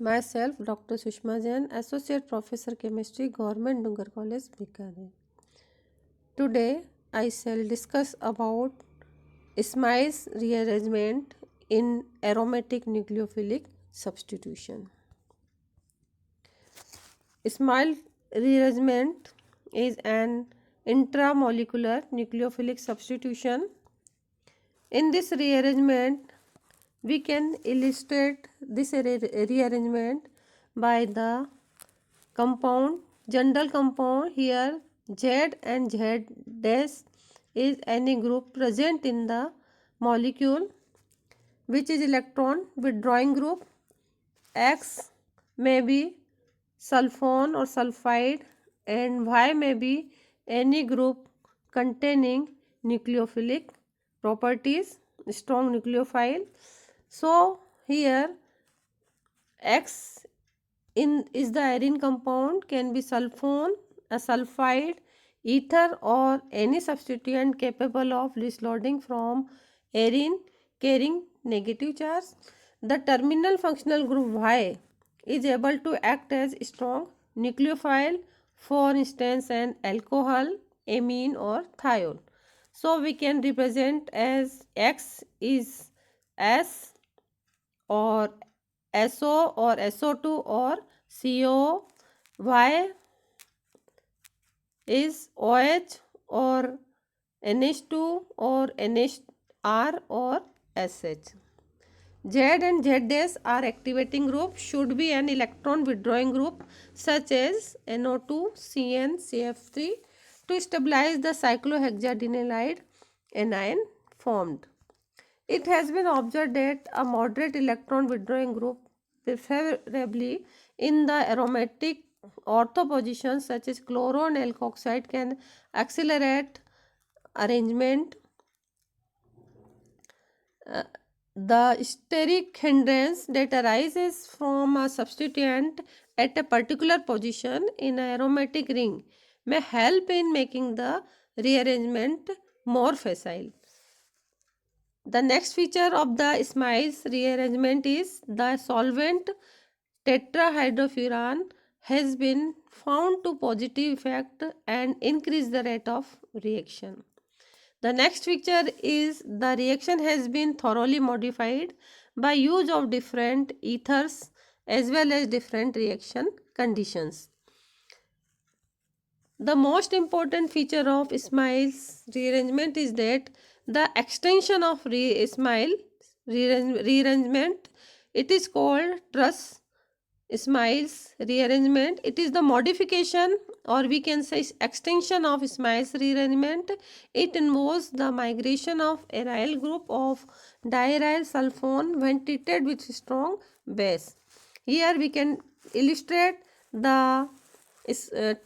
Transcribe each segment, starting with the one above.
Myself, Dr. Sushma Jain, Associate Professor Chemistry, Government Dungar College, Bikaner. Today, I shall discuss about Smythe's rearrangement in aromatic nucleophilic substitution. Smythe rearrangement is an intramolecular nucleophilic substitution. In this rearrangement, we can illustrate this rearrangement by the compound, general compound here Z and Z dash is any group present in the molecule which is electron withdrawing group. X may be sulfone or sulfide and Y may be any group containing nucleophilic properties, strong nucleophile. So here X is the arene compound, can be sulfone, a sulfide, ether or any substituent capable of dislodging from arene carrying negative charge. The terminal functional group Y is able to act as strong nucleophile, for instance an alcohol, amine or thiol. So we can represent as X is S or SO or SO2 or CO, Y is OH or NH2 or NHR or SH. Z and Z dash are activating group, should be an electron withdrawing group such as NO2, CN, CF3 to stabilize the cyclohexadienolide anion formed. It has been observed that a moderate electron withdrawing group, preferably in the aromatic ortho positions such as chloro and alkoxide, can accelerate arrangement. The steric hindrance that arises from a substituent at a particular position in an aromatic ring may help in making the rearrangement more facile. The next feature of the Smythe's rearrangement is the solvent tetrahydrofuran has been found to positive effect and increase the rate of reaction. The next feature is the reaction has been thoroughly modified by use of different ethers as well as different reaction conditions. The most important feature of Smythe's rearrangement is that the extension of Smythe's rearrangement, it is called Truss Smythe's rearrangement. It is the modification or we can say extension of Smythe's rearrangement. It involves the migration of aryl group of diaryl sulfone when treated with strong base. Here we can illustrate the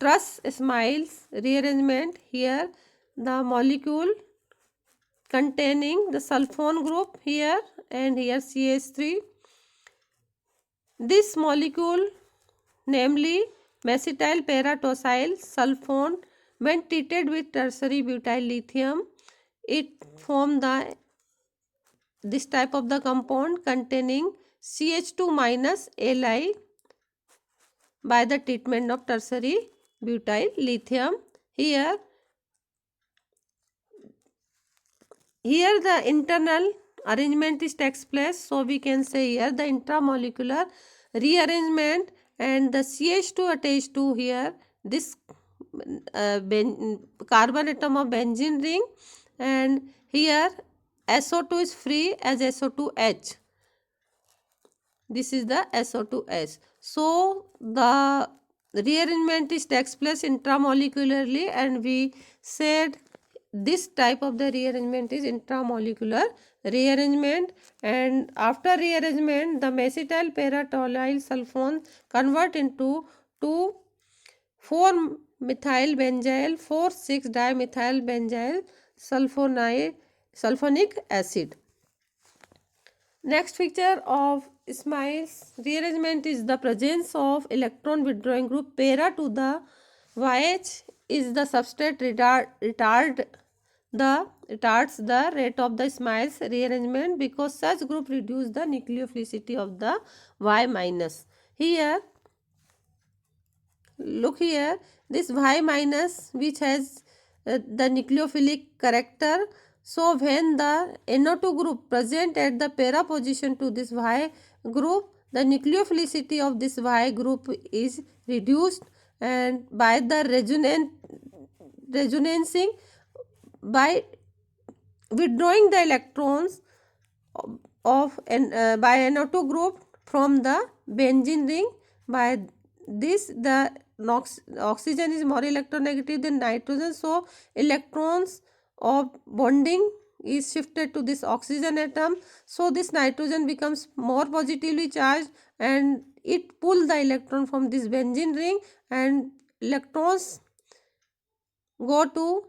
Truss Smythe's rearrangement. Here the molecule containing the sulfone group here and here CH3. This molecule, namely macetyl paratosyl sulfone, when treated with tertiary butyl lithium, it form this type of the compound containing CH2 minus Li by the treatment of tertiary butyl lithium. Here the internal arrangement is takes place, so we can say here the intramolecular rearrangement and the CH2 attached to here this carbon atom of benzene ring, and here SO2 is free as SO2H. This is the SO2H. So the rearrangement is takes place intramolecularly, and we said this type of the rearrangement is intramolecular rearrangement. And after rearrangement, the macetyl paratosyl sulfone convert into 2,4-methyl benzyl 4,6-dimethyl benzyl sulfonic acid. Next feature of Smythe's rearrangement is the presence of electron withdrawing group para to the YH is the substrate retards the rate of the Smythe's rearrangement because such group reduce the nucleophilicity of the Y minus. Here, look here, this Y minus which has the nucleophilic character. So when the NO2 group present at the para position to this Y group, the nucleophilicity of this Y group is reduced, and by the resonancing, by withdrawing the electrons of by NO2 group from the benzene ring. By this, the oxygen is more electronegative than nitrogen, so electrons of bonding is shifted to this oxygen atom. So this nitrogen becomes more positively charged and it pull the electron from this benzene ring, and electrons go to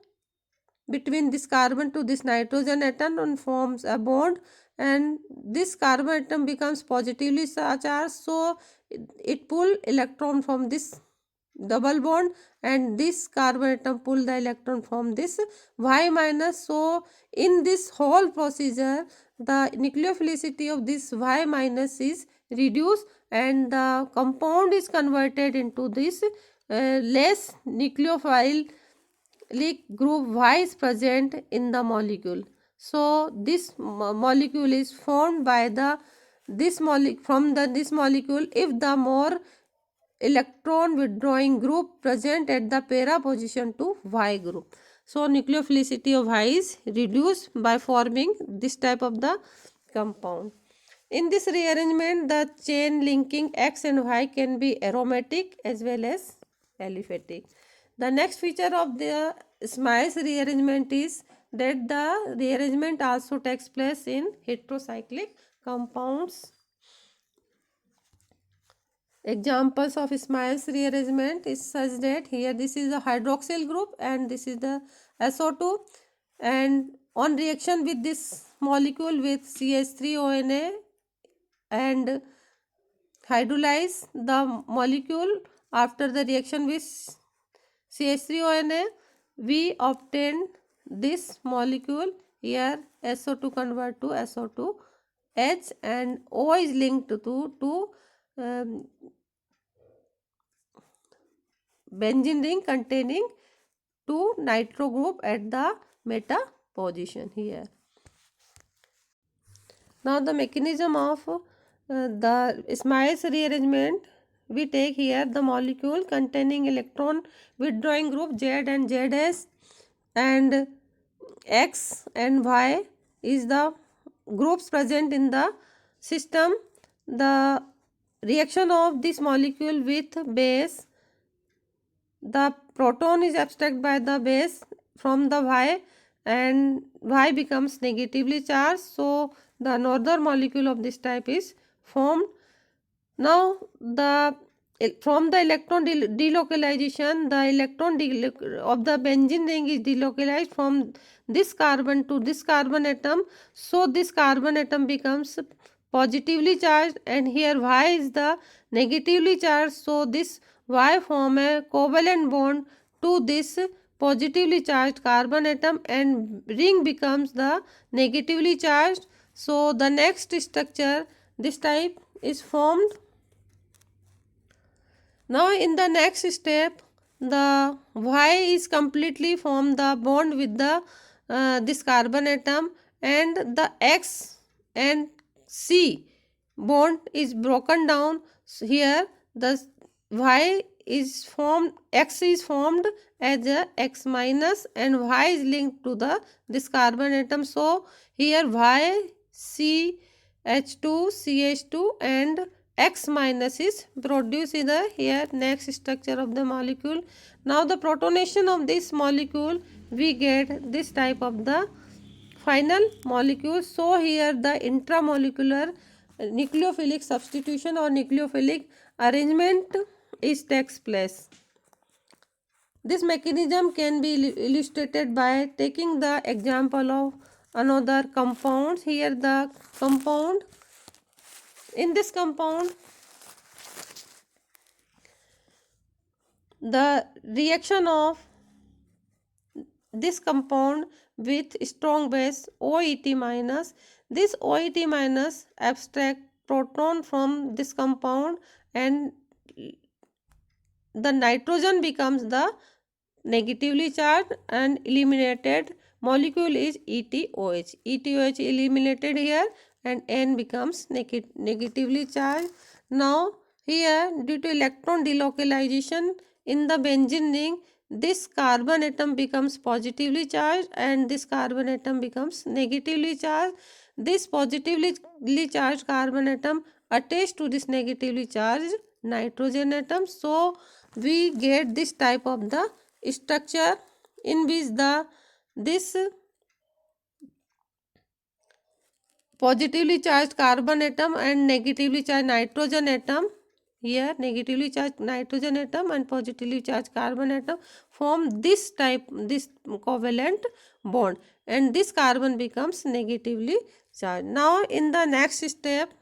between this carbon to this nitrogen atom and forms a bond, and this carbon atom becomes positively charged, so it pull electron from this double bond, and this carbon atom pull the electron from this Y minus. So in this whole procedure, the nucleophilicity of this Y minus is reduced and the compound is converted into this less nucleophile group Y is present in the molecule. So this molecule is formed by the this molecule if the more electron withdrawing group present at the para position to Y group. So nucleophilicity of Y is reduced by forming this type of the compound. In this rearrangement, the chain linking X and Y can be aromatic as well as aliphatic. The next feature of the Smiles rearrangement is that the rearrangement also takes place in heterocyclic compounds. Examples of Smiles rearrangement is such that here this is the hydroxyl group and this is the SO2, and on reaction with this molecule with CH3ONA and hydrolyze the molecule after the reaction with CH3ONA, we obtain this molecule here SO2 convert to SO2H and O is linked to benzene ring containing 2 nitro group at the meta position here. Now the mechanism of the Smiles rearrangement, we take here the molecule containing electron withdrawing group Z and ZS, and X and Y is the groups present in the system. The reaction of this molecule with base, the proton is abstracted by the base from the Y and Y becomes negatively charged, so the another molecule of this type is formed. Now the from the electron delocalization, the electron of the benzene ring is delocalized from this carbon to this carbon atom, so this carbon atom becomes positively charged and here Y is the negatively charged, so this Y form a covalent bond to this positively charged carbon atom and ring becomes the negatively charged. So the next structure this type is formed. Now in the next step, the Y is completely formed the bond with the this carbon atom, and the X and C bond is broken down. So here the Y is formed, X is formed as a X minus and Y is linked to the this carbon atom. So here Y C H2 CH2 and X minus is produced in the here next structure of the molecule. Now the protonation of this molecule, we get this type of the final molecule. So here the intramolecular nucleophilic substitution or nucleophilic arrangement is takes place. This mechanism can be illustrated by taking the example of another compound. Here the compound, in this compound the reaction of this compound with strong base OET minus, this OET minus abstract proton from this compound, and the nitrogen becomes the negatively charged, and eliminated molecule is ETOH. ETOH eliminated here, and N becomes negatively charged. Now here, due to electron delocalization in the benzene ring, this carbon atom becomes positively charged and this carbon atom becomes negatively charged. This positively charged carbon atom attached to this negatively charged nitrogen atom. So we get this type of the structure in which this positively charged carbon atom and negatively charged nitrogen atom, here negatively charged nitrogen atom and positively charged carbon atom form this covalent bond, and this carbon becomes negatively charged. Now in the next step,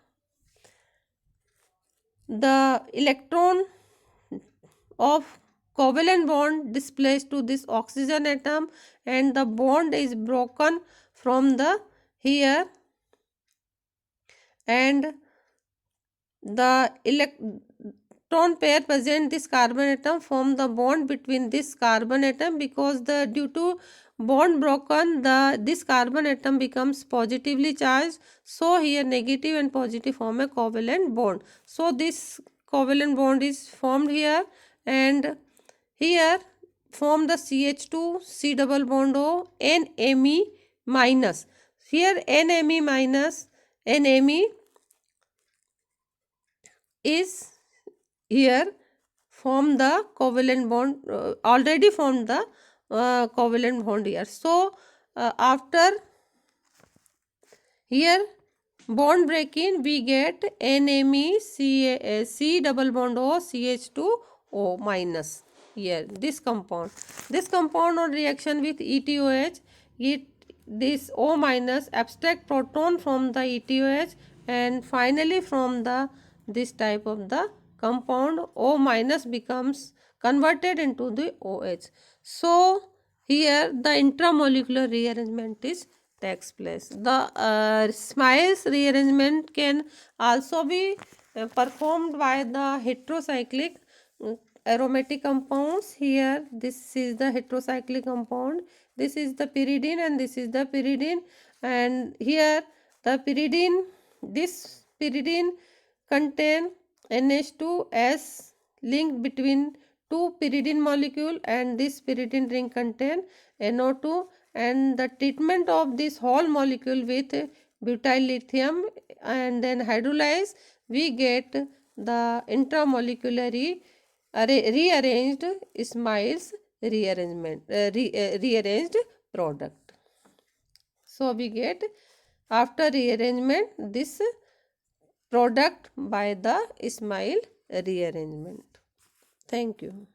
the electron of covalent bond displaced to this oxygen atom, and the bond is broken from the here, and the electron pair present this carbon atom form the bond between this carbon atom, because the due to bond broken, this carbon atom becomes positively charged. So here negative and positive form a covalent bond. So this covalent bond is formed here, and here form the CH2 C double bond O NMe minus. Here NMe minus, NMe is here form the covalent bond, already formed the covalent bond here. So after here bond breaking, we get NMe C double bond O CH2O minus. Here this compound on reaction with ETOH, this O minus abstract proton from the ETOH, and finally from the this type of the compound O minus becomes converted into the OH. So here the intramolecular rearrangement is takes place. The Smiles rearrangement can also be performed by the heterocyclic aromatic compounds. Here this is the heterocyclic compound, this is the pyridine and this is the pyridine, and here the pyridine, this pyridine contain NH2S linked between two pyridine molecule, and this pyridine ring contain NO2, and the treatment of this whole molecule with butyl lithium and then hydrolyze, we get the intramolecularly rearranged Smiles rearranged product. So we get after rearrangement this product by the Smile rearrangement. Thank you.